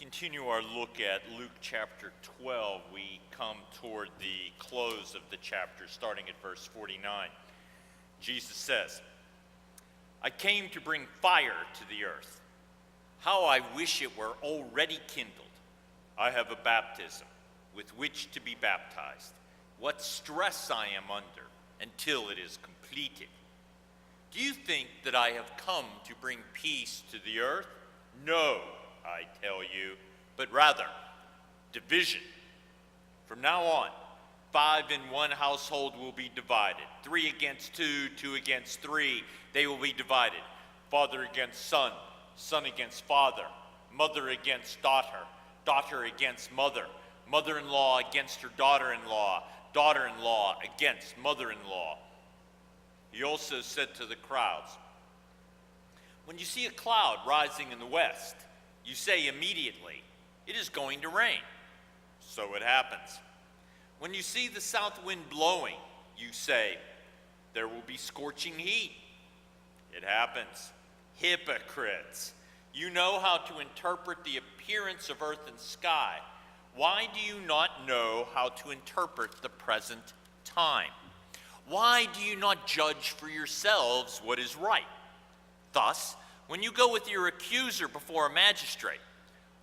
Continue our look at Luke chapter 12. We come toward the close of the chapter, starting at verse 49. Jesus says, "I came to bring fire to the earth. How I wish it were already kindled. I have a baptism with which to be baptized. What stress I am under until it is completed. Do you think that I have come to bring peace to the earth? No, I tell you, but rather division. From now on, 5 in one household will be divided, 3 against 2, 2 against 3, they will be divided. Father against son, son against father, mother against daughter, daughter against mother, mother-in-law against her daughter-in-law, daughter-in-law against mother-in-law." He also said to the crowds, "When you see a cloud rising in the west, you say immediately, 'It is going to rain.' So it happens. When you see the south wind blowing, you say, 'There will be scorching heat.' It happens. Hypocrites! You know how to interpret the appearance of earth and sky. Why do you not know how to interpret the present time? Why do you not judge for yourselves what is right? Thus, when you go with your accuser before a magistrate,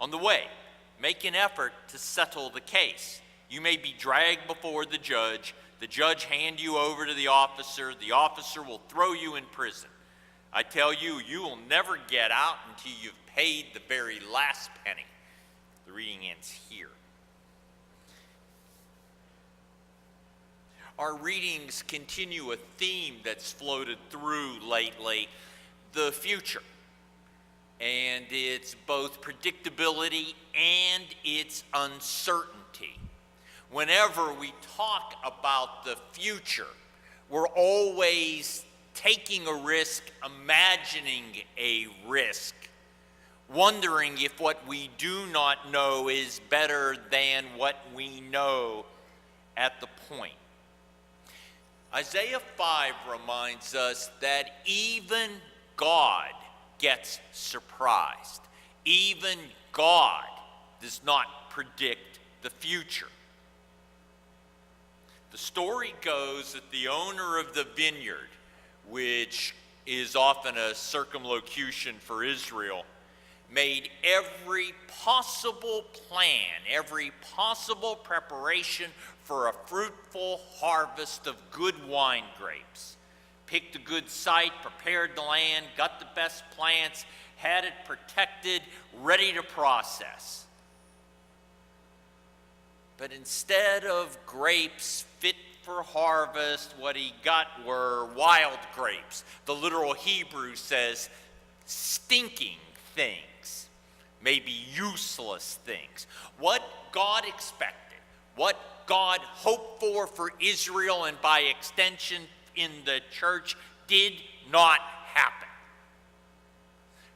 on the way, make an effort to settle the case. You may be dragged before the judge hand you over to the officer will throw you in prison. I tell you, you will never get out until you've paid the very last penny." The reading ends here. Our readings continue a theme that's floated through lately, the future. And it's both predictability and it's uncertainty. Whenever we talk about the future, we're always taking a risk, imagining a risk, wondering if what we do not know is better than what we know at the point. Isaiah 5 reminds us that even God gets surprised. Even God does not predict the future. The story goes that the owner of the vineyard, which is often a circumlocution for Israel, made every possible plan, every possible preparation for a fruitful harvest of good wine grapes. Picked a good site, prepared the land, got the best plants, had it protected, ready to process. But instead of grapes fit for harvest, what he got were wild grapes. The literal Hebrew says stinking things, maybe useless things. What God expected, what God hoped for Israel, and by extension in the church, did not happen.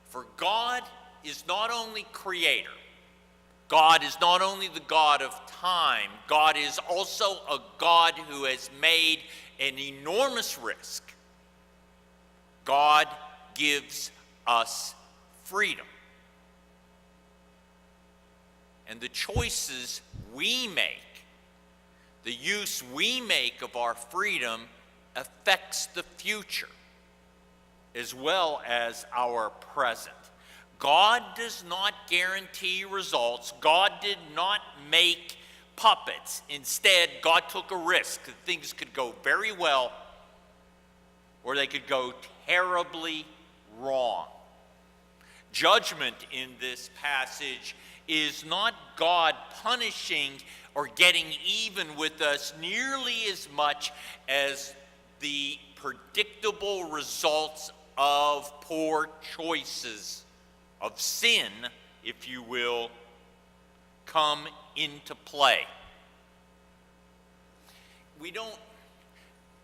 For God is not only creator, God is not only the God of time, God is also a God who has made an enormous risk. God gives us freedom. And the choices we make, the use we make of our freedom, affects the future as well as our present. God does not guarantee results. God did not make puppets. Instead, God took a risk that things could go very well or they could go terribly wrong. Judgment in this passage is not God punishing or getting even with us nearly as much as the predictable results of poor choices, of sin, if you will, come into play. We don't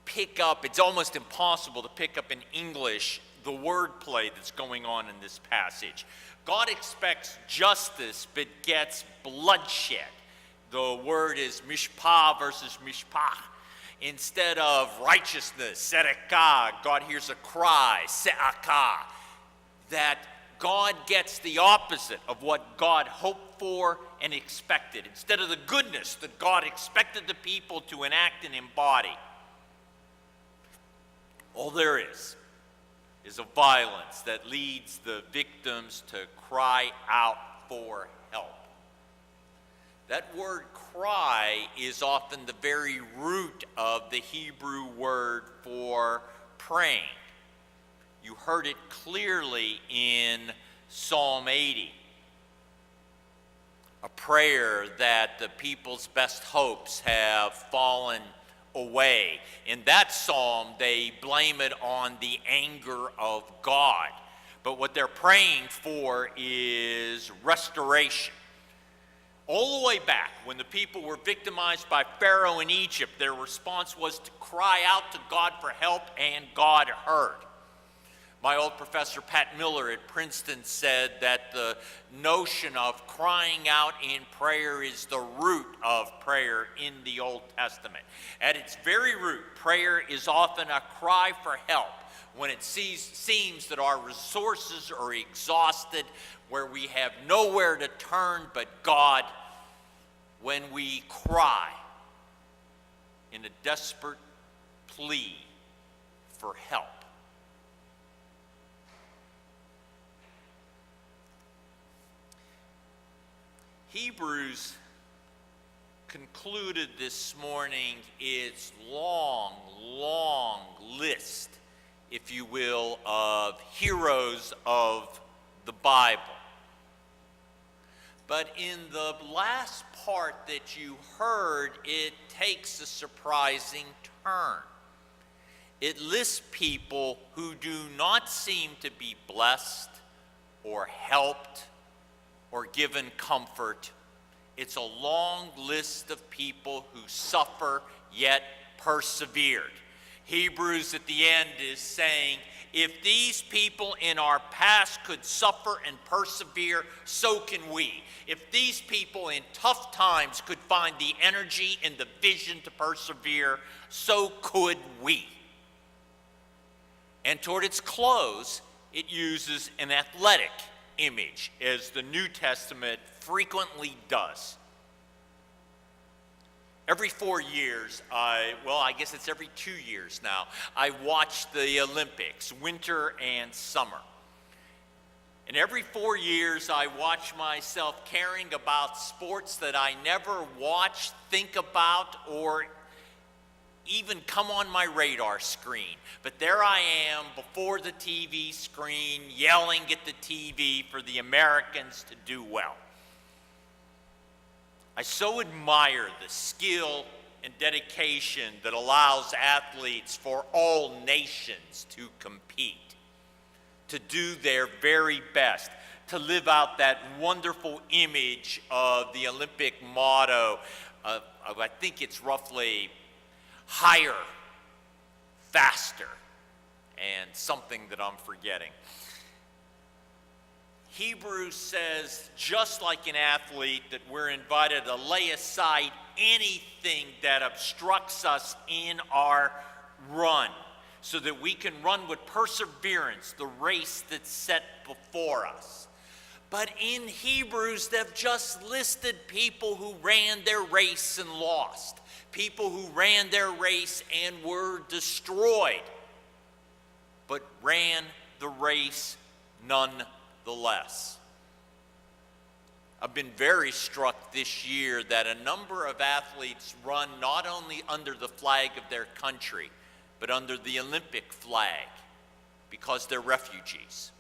pick up, it's almost impossible to pick up in English the wordplay that's going on in this passage. God expects justice but gets bloodshed. The word is mishpah versus mishpach. Instead of righteousness, tzedakah, God hears a cry, se'akah, that God gets the opposite of what God hoped for and expected. Instead of the goodness that God expected the people to enact and embody, all there is a violence that leads the victims to cry out for help. That word cry is often the very root of the Hebrew word for praying. You heard it clearly in Psalm 80, a prayer that the people's best hopes have fallen away. In that psalm, they blame it on the anger of God. But what they're praying for is restoration. All the way back, when the people were victimized by Pharaoh in Egypt, their response was to cry out to God for help, and God heard. My old professor, Pat Miller at Princeton, said that the notion of crying out in prayer is the root of prayer in the Old Testament. At its very root, prayer is often a cry for help when it seems that our resources are exhausted, where we have nowhere to turn but God, when we cry in a desperate plea for help. Hebrews concluded this morning its long list, if you will, of heroes of the Bible. But in the last part that you heard, it takes a surprising turn. It lists people who do not seem to be blessed or helped or given comfort. It's a long list of people who suffer yet persevered. Hebrews at the end is saying, if these people in our past could suffer and persevere, so can we. If these people in tough times could find the energy and the vision to persevere, so could we. And toward its close, it uses an athletic image, as the New Testament frequently does. Every 4 years, I guess it's every 2 years now, I watch the Olympics, winter and summer. And every 4 years, I watch myself caring about sports that I never watched, think about, or even come on my radar screen. But there I am before the TV screen, yelling at the TV for the Americans to do well. I so admire the skill and dedication that allows athletes for all nations to compete, to do their very best, to live out that wonderful image of the Olympic motto of I think it's roughly higher, faster, and something that I'm forgetting. Hebrews says, just like an athlete, that we're invited to lay aside anything that obstructs us in our run, so that we can run with perseverance the race that's set before us. But in Hebrews, they've just listed people who ran their race and lost, people who ran their race and were destroyed, but ran the race nonetheless. I've been very struck this year that a number of athletes run not only under the flag of their country, but under the Olympic flag, because they're refugees.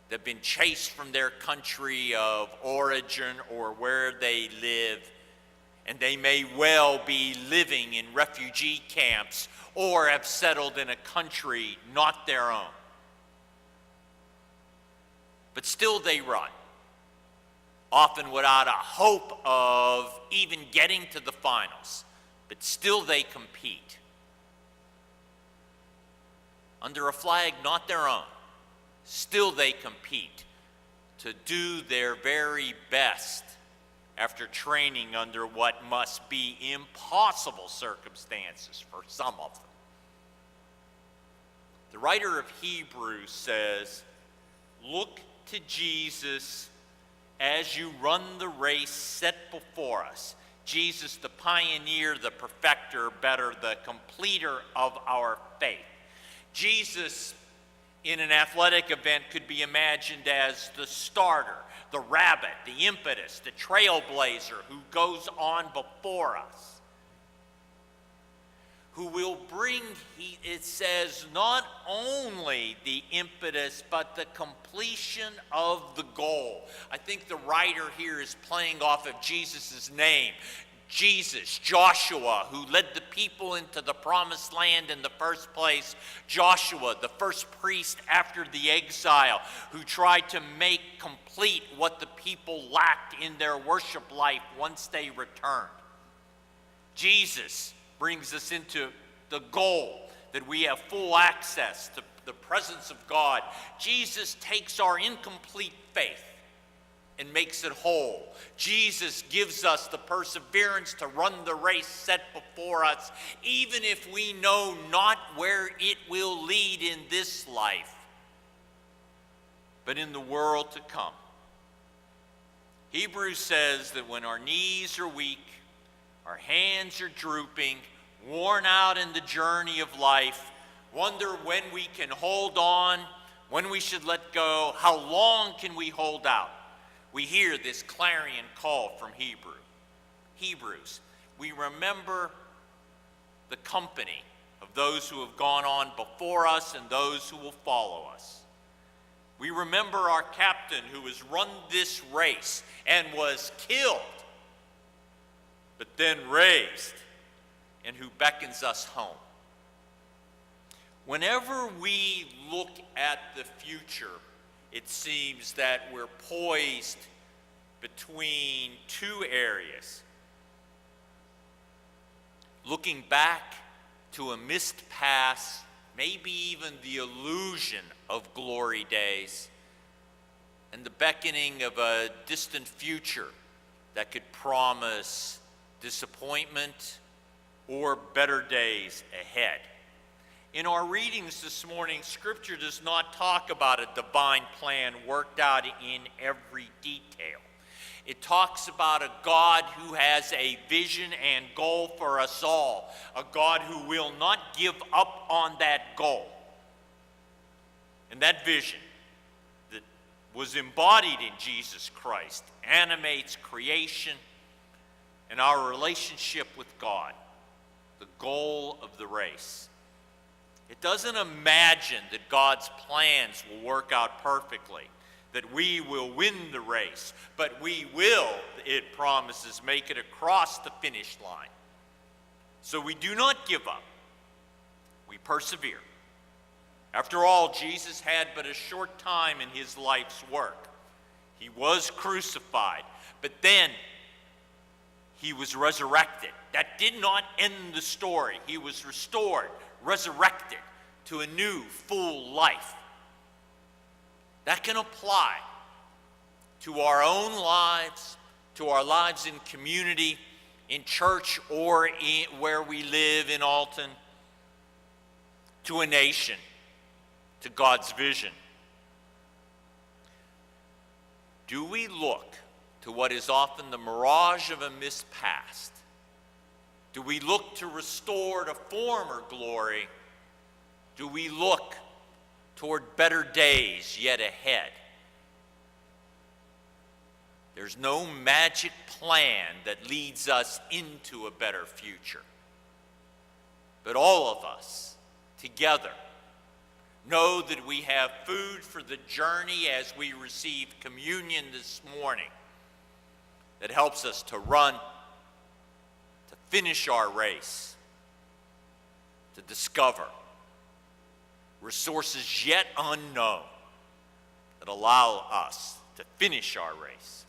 They've been chased from their country of origin or where they live, and they may well be living in refugee camps or have settled in a country not their own. But still they run, often without a hope of even getting to the finals, but still they compete under a flag not their own. Still they compete to do their very best after training under what must be impossible circumstances for some of them. The writer of Hebrews says, look to Jesus as you run the race set before us. Jesus, the pioneer, the perfecter, better, the completer of our faith. Jesus, in an athletic event, could be imagined as the starter, the rabbit, the impetus, the trailblazer who goes on before us, who will bring, it says, not only the impetus, but the completion of the goal. I think the writer here is playing off of Jesus' name. Jesus, Joshua, who led the people into the promised land in the first place. Joshua, the first priest after the exile, who tried to make complete what the people lacked in their worship life once they returned. Jesus brings us into the goal that we have full access to the presence of God. Jesus takes our incomplete faith and makes it whole. Jesus gives us the perseverance to run the race set before us, even if we know not where it will lead in this life, but in the world to come. Hebrews says that when our knees are weak, our hands are drooping, worn out in the journey of life, wonder when we can hold on, when we should let go, how long can we hold out? We hear this clarion call from Hebrews. We remember the company of those who have gone on before us and those who will follow us. We remember our captain who has run this race and was killed, but then raised, and who beckons us home. Whenever we look at the future, it seems that we're poised between two areas. Looking back to a missed past, maybe even the illusion of glory days, and the beckoning of a distant future that could promise disappointment or better days ahead. In our readings this morning, Scripture does not talk about a divine plan worked out in every detail. It talks about a God who has a vision and goal for us all, a God who will not give up on that goal. And that vision that was embodied in Jesus Christ animates creation and our relationship with God, the goal of the race. It doesn't imagine that God's plans will work out perfectly, that we will win the race, but we will, it promises, make it across the finish line. So we do not give up. We persevere. After all, Jesus had but a short time in his life's work. He was crucified, but then he was resurrected. That did not end the story. He was restored, resurrected to a new, full life. That can apply to our own lives, to our lives in community, in church, or where we live in Alton, to a nation, to God's vision. Do we look to what is often the mirage of a missed past? Do we look to restore to former glory? Do we look toward better days yet ahead? There's no magic plan that leads us into a better future. But all of us, together, know that we have food for the journey as we receive communion this morning that helps us to run, to finish our race, to discover resources yet unknown that allow us to finish our race.